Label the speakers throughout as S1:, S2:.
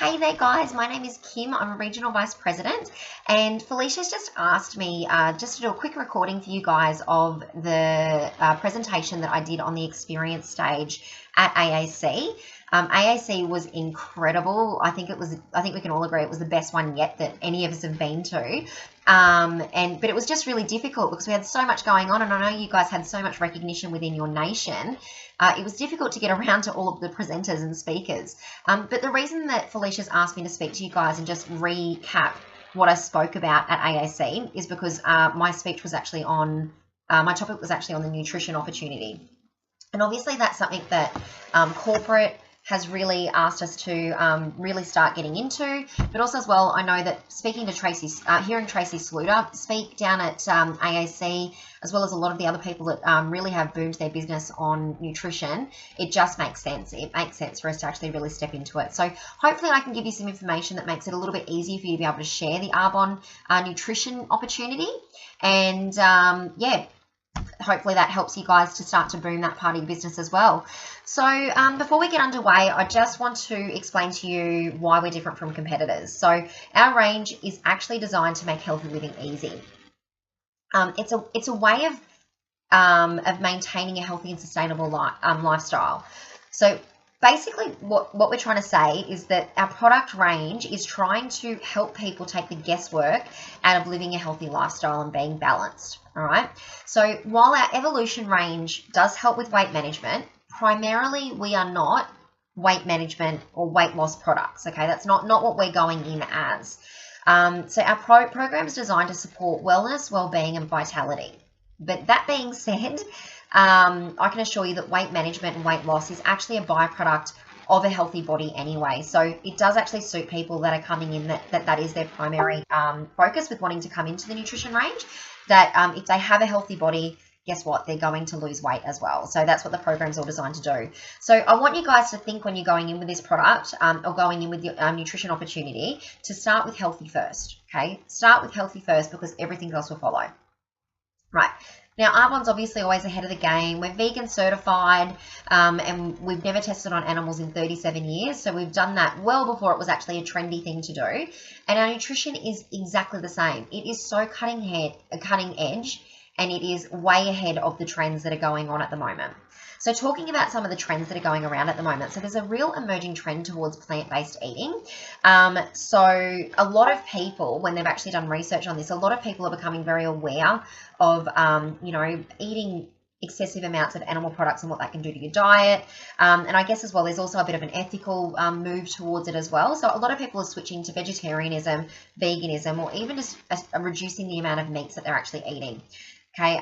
S1: Hey there guys, my name is Kim. I'm a Regional Vice President and Felicia's just asked me just to do a quick recording for you guys of the presentation that I did on the experience stage at AAC. AAC was incredible. I think we can all agree it was the best one yet that any of us have been to. But it was just really difficult because we had so much going on, and I know you guys had so much recognition within your nation. It was difficult to get around to all of the presenters and speakers. But the reason that Felicia's asked me to speak to you guys and just recap what I spoke about at AAC is because my speech was actually on, my topic was actually on the nutrition opportunity. And obviously that's something that corporate has really asked us to really start getting into, but also as well, I know that speaking to Tracy, hearing Tracy Sluter speak down at AAC, as well as a lot of the other people that really have boomed their business on nutrition, it just makes sense. It makes sense for us to actually really step into it. So hopefully I can give you some information that makes it a little bit easier for you to be able to share the Arbonne nutrition opportunity. And yeah, hopefully that helps you guys to start to boom that part of your business as well. So before we get underway, I just want to explain to you why we're different from competitors. So our range is actually designed to make healthy living easy. It's a way of maintaining a healthy and sustainable lifestyle. So basically what we're trying to say is that our product range is trying to help people take the guesswork out of living a healthy lifestyle and being balanced. All right. So while our Evolution range does help with weight management, primarily we are not weight management or weight loss products. Okay. That's not what we're going in as. So our program is designed to support wellness, well-being and vitality. But that being said, I can assure you that weight management and weight loss is actually a byproduct of a healthy body anyway. So it does actually suit people that are coming in that is their primary focus with wanting to come into the nutrition range, that if they have a healthy body, guess what? They're going to lose weight as well. So that's what the program's all designed to do. So I want you guys to think when you're going in with this product or going in with your nutrition opportunity to start with healthy first, okay? Start with healthy first because everything else will follow. Right. Now, Arbonne's obviously always ahead of the game. We're vegan certified and we've never tested on animals in 37 years. So we've done that well before it was actually a trendy thing to do. And our nutrition is exactly the same. It is so cutting edge and it is way ahead of the trends that are going on at the moment. So talking about some of the trends that are going around at the moment. So there's a real emerging trend towards plant-based eating. So a lot of people, when they've actually done research on this, a lot of people are becoming very aware of, eating excessive amounts of animal products and what that can do to your diet. And I guess as well, there's also a bit of an ethical move towards it as well. So a lot of people are switching to vegetarianism, veganism, or even just reducing the amount of meats that they're actually eating. Okay.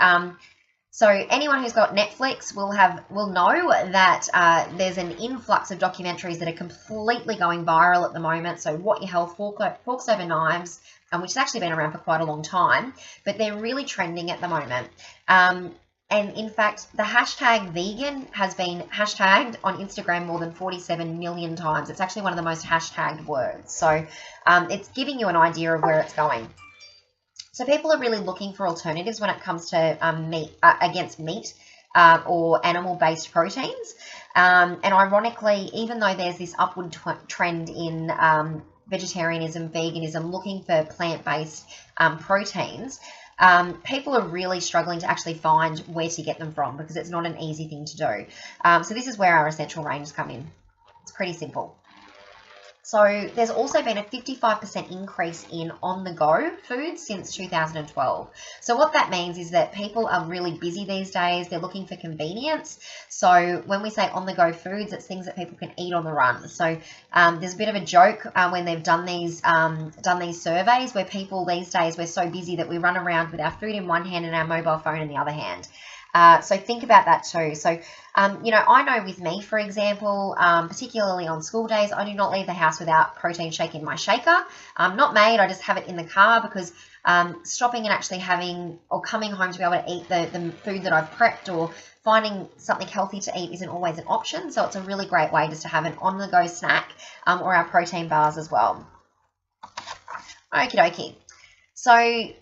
S1: So anyone who's got Netflix will know that there's an influx of documentaries that are completely going viral at the moment. So What Your Health, Forks Over Knives, which has actually been around for quite a long time, but they're really trending at the moment. And in fact, the hashtag vegan has been hashtagged on Instagram more than 47 million times. It's actually one of the most hashtagged words. So it's giving you an idea of where it's going. So people are really looking for alternatives when it comes to meat or animal-based proteins. And ironically, even though there's this upward trend in vegetarianism, veganism, looking for plant-based proteins, people are really struggling to actually find where to get them from because it's not an easy thing to do. So this is where our essential ranges come in. It's pretty simple. So there's also been a 55% increase in on-the-go foods since 2012. So what that means is that people are really busy these days. They're looking for convenience. So when we say on-the-go foods, it's things that people can eat on the run. So there's a bit of a joke when they've done these surveys where people these days, we're so busy that we run around with our food in one hand and our mobile phone in the other hand. So think about that too. So, I know with me, for example, particularly on school days, I do not leave the house without protein shake in my shaker. Not made, I just have it in the car because stopping and actually having or coming home to be able to eat the food that I've prepped or finding something healthy to eat isn't always an option. So it's a really great way just to have an on-the-go snack or our protein bars as well. Okie dokie. So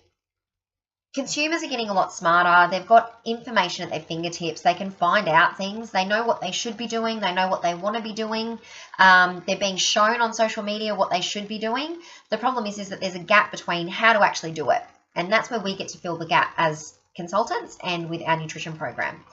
S1: consumers are getting a lot smarter. They've got information at their fingertips. They can find out things. They know what they should be doing. They know what they want to be doing. They're being shown on social media what they should be doing. The problem is that there's a gap between how to actually do it. And that's where we get to fill the gap as consultants and with our nutrition program.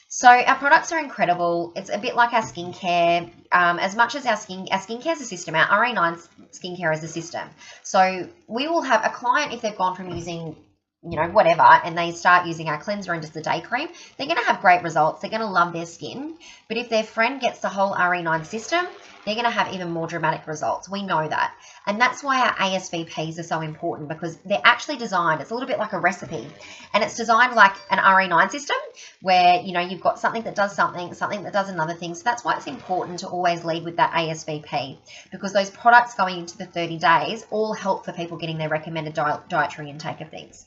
S1: So our products are incredible. It's a bit like our skincare. As much as our skincare is a system, our RA9 skincare is a system. So we will have a client, if they've gone from using, you know, whatever, and they start using our cleanser and just the day cream, they're going to have great results. They're going to love their skin. But if their friend gets the whole RE9 system, they're going to have even more dramatic results. We know that. And that's why our ASVPs are so important, because they're actually designed, it's a little bit like a recipe. And it's designed like an RE9 system where, you know, you've got something that does something, something that does another thing. So that's why it's important to always lead with that ASVP, because those products going into the 30 days all help for people getting their recommended dietary intake of things.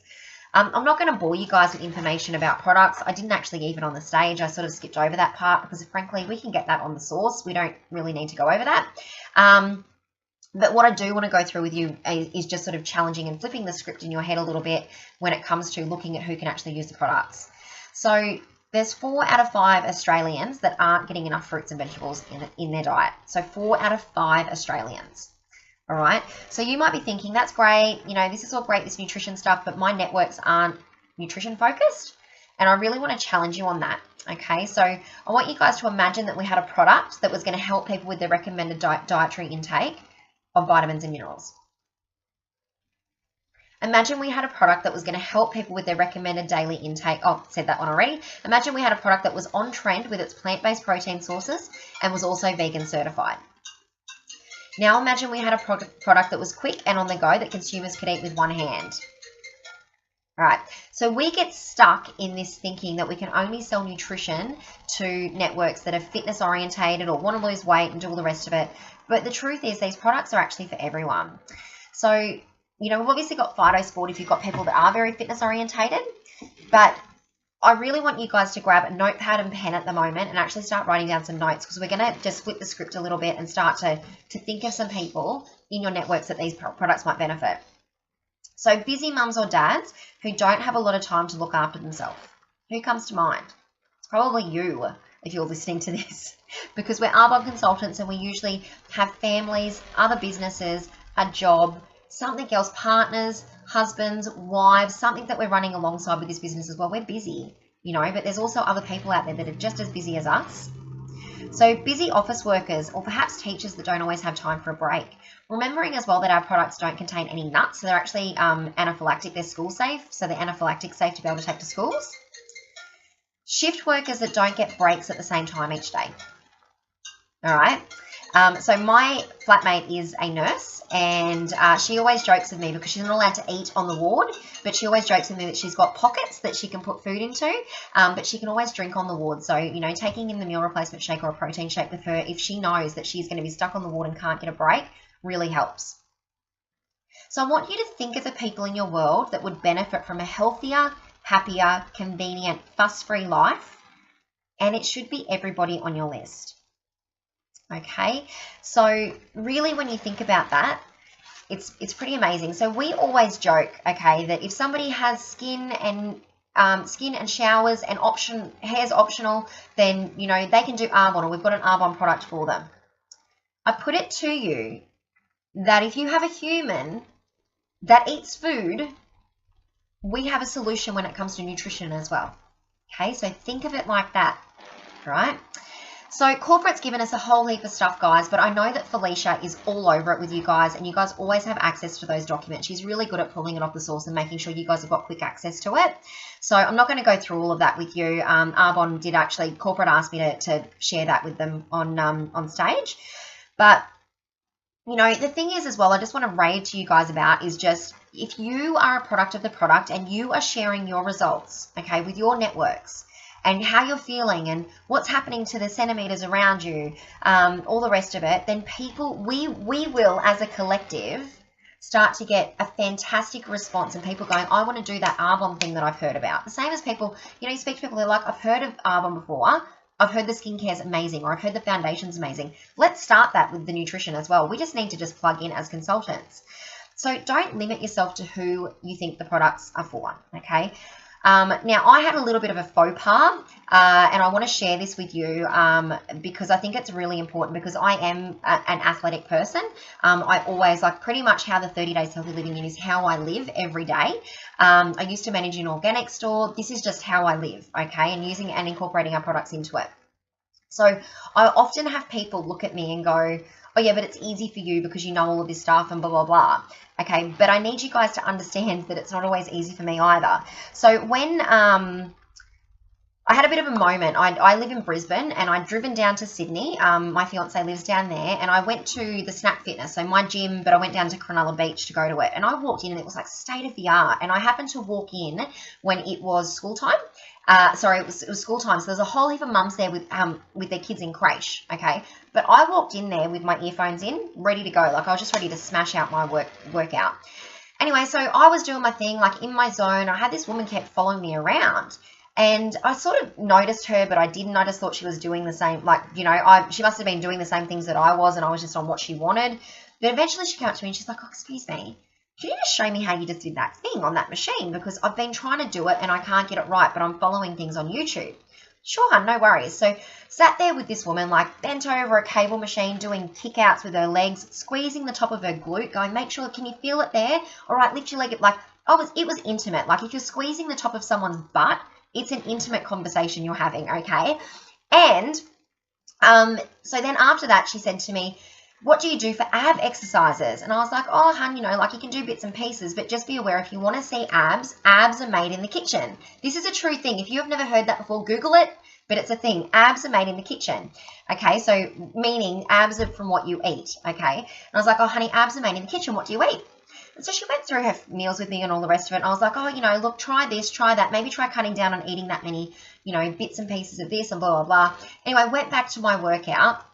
S1: I'm not going to bore you guys with information about products. I didn't actually even on the stage. I sort of skipped over that part because, frankly, we can get that on the source. We don't really need to go over that. But what I do want to go through with you is just sort of challenging and flipping the script in your head a little bit when it comes to looking at who can actually use the products. So there's 4 out of 5 Australians that aren't getting enough fruits and vegetables in their diet. So 4 out of 5 Australians. All right, so you might be thinking, that's great, you know, this is all great, this nutrition stuff, but my networks aren't nutrition focused, and I really want to challenge you on that. Okay, so I want you guys to imagine that we had a product that was going to help people with their recommended dietary intake of vitamins and minerals. Imagine we had a product that was going to help people with their recommended daily intake. Oh, said that one already. Imagine we had a product that was on trend with its plant-based protein sources and was also vegan certified. Now imagine we had a product that was quick and on the go that consumers could eat with one hand. All right, so we get stuck in this thinking that we can only sell nutrition to networks that are fitness orientated or want to lose weight and do all the rest of it. But the truth is these products are actually for everyone. So, you know, we've obviously got Phytosport if you've got people that are very fitness orientated, but I really want you guys to grab a notepad and pen at the moment and actually start writing down some notes, because we're going to just flip the script a little bit and start to think of some people in your networks that these products might benefit. So busy mums or dads who don't have a lot of time to look after themselves. Who comes to mind? It's probably you if you're listening to this, because we're Arbonne consultants and we usually have families, other businesses, a job, something else, partners, husbands, wives, something that we're running alongside with this business as well. We're busy, you know, but there's also other people out there that are just as busy as us. So busy office workers or perhaps teachers that don't always have time for a break. Remembering as well that our products don't contain any nuts, so they're actually anaphylactic, they're school safe, so they're anaphylactic safe to be able to take to schools. Shift workers that don't get breaks at the same time each day. All right. So my flatmate is a nurse, and she always jokes with me because she's not allowed to eat on the ward, but she always jokes with me that she's got pockets that she can put food into, but she can always drink on the ward. So, you know, taking in the meal replacement shake or a protein shake with her, if she knows that she's going to be stuck on the ward and can't get a break, really helps. So I want you to think of the people in your world that would benefit from a healthier, happier, convenient, fuss-free life, and it should be everybody on your list. Okay, so really when you think about that, it's pretty amazing. So we always joke, okay, that if somebody has skin and showers and hair's optional, then, you know, they can do Arbonne, or we've got an Arbonne product for them. I put it to you that if you have a human that eats food, we have a solution when it comes to nutrition as well. Okay, so think of it like that, right? So corporate's given us a whole heap of stuff, guys, but I know that Felicia is all over it with you guys, and you guys always have access to those documents. She's really good at pulling it off the source and making sure you guys have got quick access to it. So I'm not going to go through all of that with you. Arbonne did actually, corporate asked me to share that with them on stage. But, you know, the thing is as well, I just want to rave to you guys about is just, if you are a product of the product and you are sharing your results, okay, with your networks, and how you're feeling and what's happening to the centimeters around you, all the rest of it, then people, we will, as a collective, start to get a fantastic response and people going, I want to do that Arbonne thing that I've heard about. The same as people, you know, you speak to people, they're like, I've heard of Arbonne before, I've heard the skincare is amazing, or I've heard the foundation's amazing. Let's start that with the nutrition as well. We just need to just plug in as consultants. So don't limit yourself to who you think the products are for, okay? Now, I had a little bit of a faux pas, and I want to share this with you because I think it's really important, because I am an athletic person. I always, like, pretty much how the 30 Days Healthy Living is how I live every day. I used to manage an organic store. This is just how I live, okay, and using and incorporating our products into it. So I often have people look at me and go, oh yeah, but it's easy for you because you know all of this stuff and blah, blah, blah. Okay, but I need you guys to understand that it's not always easy for me either. So when I had a bit of a moment, I live in Brisbane and I'd driven down to Sydney. My fiance lives down there, and I went to the Snap Fitness, so my gym, but I went down to Cronulla Beach to go to it. And I walked in and it was like state of the art. And I happened to walk in when it was school time. It was school time, so there's a whole heap of mums there with their kids in creche, okay? But I walked in there with my earphones in, ready to go. Like, I was just ready to smash out my workout. Anyway, so I was doing my thing, like, in my zone. I had this woman kept following me around, and I sort of noticed her, but I didn't. I just thought she was doing the same, like, you know, she must have been doing the same things that I was, and I was just on what she wanted. But eventually she came up to me and she's like, oh, excuse me, can you just show me how you just did that thing on that machine? Because I've been trying to do it and I can't get it right, but I'm following things on YouTube. Sure, no worries. So sat there with this woman, like, bent over a cable machine, doing kick-outs with her legs, squeezing the top of her glute, going, make sure, can you feel it there? All right, lift your leg. Like, it was intimate. Like, if you're squeezing the top of someone's butt, it's an intimate conversation you're having, okay? And so then after that, she said to me, what do you do for ab exercises? And I was like, oh, hun, you know, like, you can do bits and pieces, but just be aware, if you want to see abs are made in the kitchen. This is a true thing. If you have never heard that before, Google it, but it's a thing. Abs are made in the kitchen, okay? So meaning abs are from what you eat, okay? And I was like, oh, honey, abs are made in the kitchen. What do you eat? And so she went through her meals with me and all the rest of it. And I was like, oh, you know, look, try this, try that. Maybe try cutting down on eating that many, you know, bits and pieces of this and blah, blah, blah. Anyway, went back to my workout.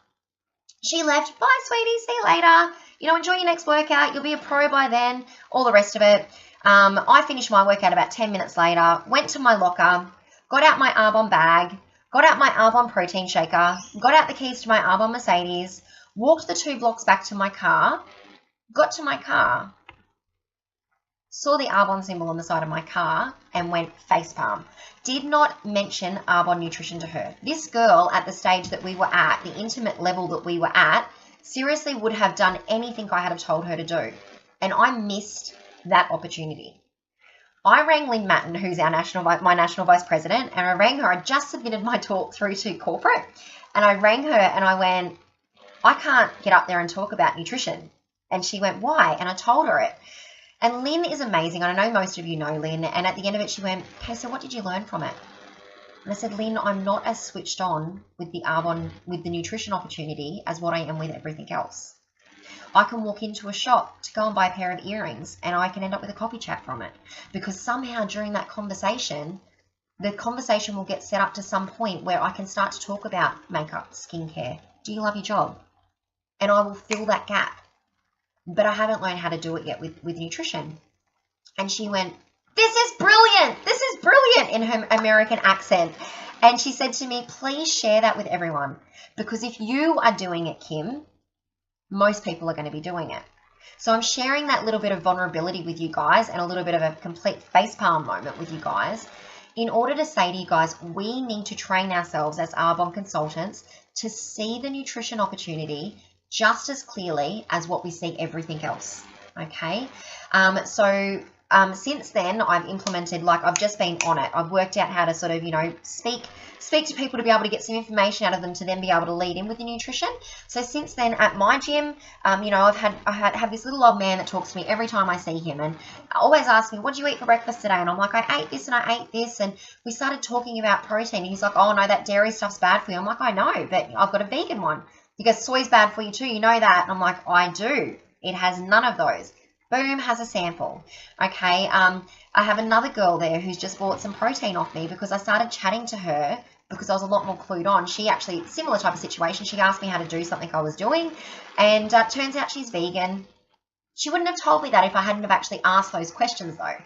S1: She left. Bye, sweetie. See you later. You know, enjoy your next workout. You'll be a pro by then. All the rest of it. I finished my workout about 10 minutes later. Went to my locker. Got out my Arbonne bag. Got out my Arbonne protein shaker. Got out the keys to my Arbonne Mercedes. Walked the 2 blocks back to my car. Got to my car. Saw the Arbonne symbol on the side of my car and went facepalm. Did not mention Arbonne nutrition to her. This girl, at the stage that we were at, the intimate level that we were at, seriously would have done anything I had told her to do. And I missed that opportunity. I rang Lynn Matten, who's my national vice president, and I rang her. I just submitted my talk through to corporate, and I rang her and I went, I can't get up there and talk about nutrition. And she went, why? And I told her it. And Lynn is amazing. I know most of you know Lynn. And at the end of it, she went, okay, so what did you learn from it? And I said, Lynn, I'm not as switched on with the Arbonne, with the nutrition opportunity as what I am with everything else. I can walk into a shop to go and buy a pair of earrings and I can end up with a copy chat from it. Because somehow during that conversation, the conversation will get set up to some point where I can start to talk about makeup, skincare. Do you love your job? And I will fill that gap. But I haven't learned how to do it yet with nutrition. And she went, this is brilliant. This is brilliant, in her American accent. And she said to me, please share that with everyone. Because if you are doing it, Kim, most people are going to be doing it. So I'm sharing that little bit of vulnerability with you guys and a little bit of a complete facepalm moment with you guys in order to say to you guys, we need to train ourselves as Arbonne consultants to see the nutrition opportunity just as clearly as what we see everything else, okay? Since then, I've implemented, like, I've just been on it. I've worked out how to sort of, you know, speak to people to be able to get some information out of them to then be able to lead in with the nutrition. So since then, at my gym, you know, I have this little old man that talks to me every time I see him and always asks me, what did you eat for breakfast today? And I'm like, I ate this and I ate this. And we started talking about protein. And he's like, oh, no, that dairy stuff's bad for you. I'm like, I know, but I've got a vegan one. He goes, soy's bad for you too. You know that. And I'm like, I do. It has none of those. Boom, has a sample. Okay. I have another girl there who's just bought some protein off me because I started chatting to her because I was a lot more clued on. She actually, similar type of situation. She asked me how to do something I was doing. And turns out she's vegan. She wouldn't have told me that if I hadn't have actually asked those questions though.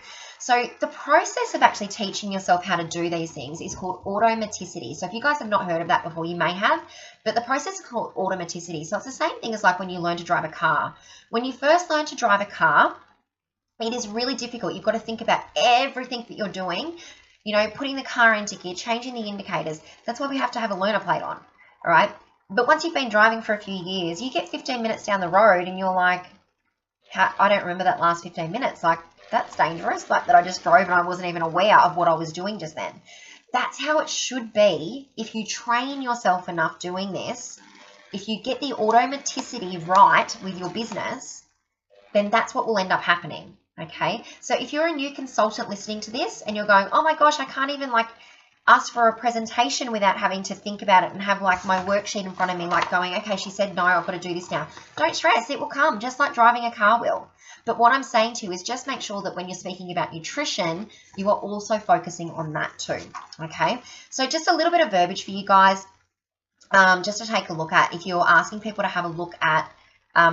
S1: So the process of actually teaching yourself how to do these things is called automaticity. So if you guys have not heard of that before, you may have, but the process is called automaticity. So it's the same thing as like when you learn to drive a car. When you first learn to drive a car, It is really difficult. You've got to think about everything that you're doing, putting the car into gear, changing the indicators. That's why we have to have a learner plate on, all right? But once you've been driving for a few years, you get 15 minutes down the road and you're like, I don't remember that last 15 minutes. Like, that's dangerous. Like, that I just drove and I wasn't even aware of what I was doing just then. That's how it should be. If you train yourself enough doing this, if you get the automaticity right with your business, then that's what will end up happening. Okay, so if you're a new consultant listening to this and you're going, oh my gosh, I can't even ask for a presentation without having to think about it and have my worksheet in front of me, going, okay, she said no, I've got to do this now. Don't stress, it will come, just like driving a car will. But what I'm saying to you is just make sure that when you're speaking about nutrition, you are also focusing on that too. Okay, so just a little bit of verbiage for you guys, just to take a look at if you're asking people to have a look at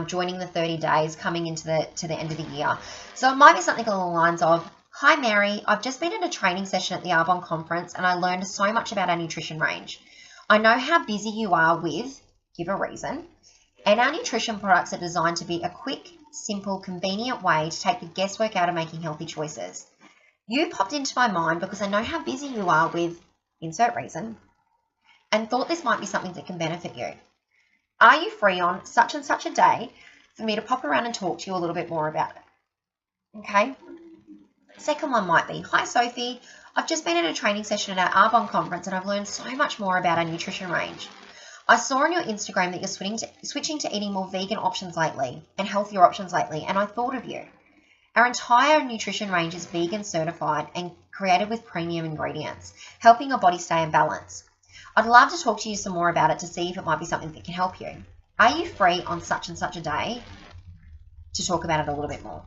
S1: joining the 30 days coming into the end of the year. So it might be something along the lines of, hi Mary, I've just been in a training session at the Arbonne conference and I learned so much about our nutrition range. I know how busy you are with, give a reason, and our nutrition products are designed to be a quick, simple, convenient way to take the guesswork out of making healthy choices. You popped into my mind because I know how busy you are with, insert reason, and thought this might be something that can benefit you. Are you free on such and such a day for me to pop around and talk to you a little bit more about it? Okay. Second one might be, hi Sophie, I've just been in a training session at our Arbonne conference and I've learned so much more about our nutrition range. I saw on your Instagram that you're switching to eating more vegan options lately and healthier options lately, and I thought of you. Our entire nutrition range is vegan certified and created with premium ingredients, helping your body stay in balance. I'd love to talk to you some more about it to see if it might be something that can help you. Are you free on such and such a day to talk about it a little bit more?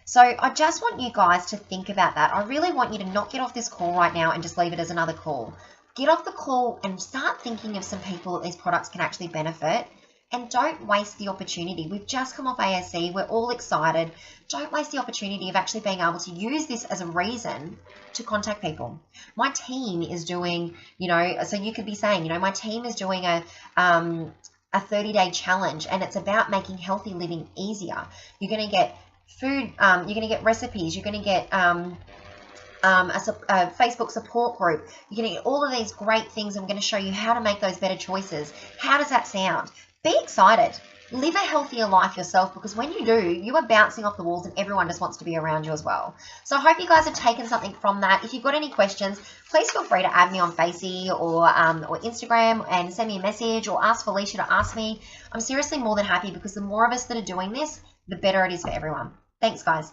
S1: So I just want you guys to think about that. I really want you to not get off this call right now and just leave it as another call. Get off the call and start thinking of some people that these products can actually benefit, and don't waste the opportunity. We've just come off AAC. We're all excited. Don't waste the opportunity of actually being able to use this as a reason to contact people. My team is doing, so you could be saying, my team is doing a 30-day challenge, and it's about making healthy living easier. You're going to get food, you're going to get recipes, you're going to get a Facebook support group. You're going to get all of these great things. I'm going to show you how to make those better choices. How does that sound? Be excited. Live a healthier life yourself, because when you do, you are bouncing off the walls and everyone just wants to be around you as well. So I hope you guys have taken something from that. If you've got any questions, please feel free to add me on Facey or Instagram and send me a message, or ask Felicia to ask me. I'm seriously more than happy, because the more of us that are doing this, the better it is for everyone. Thanks, guys.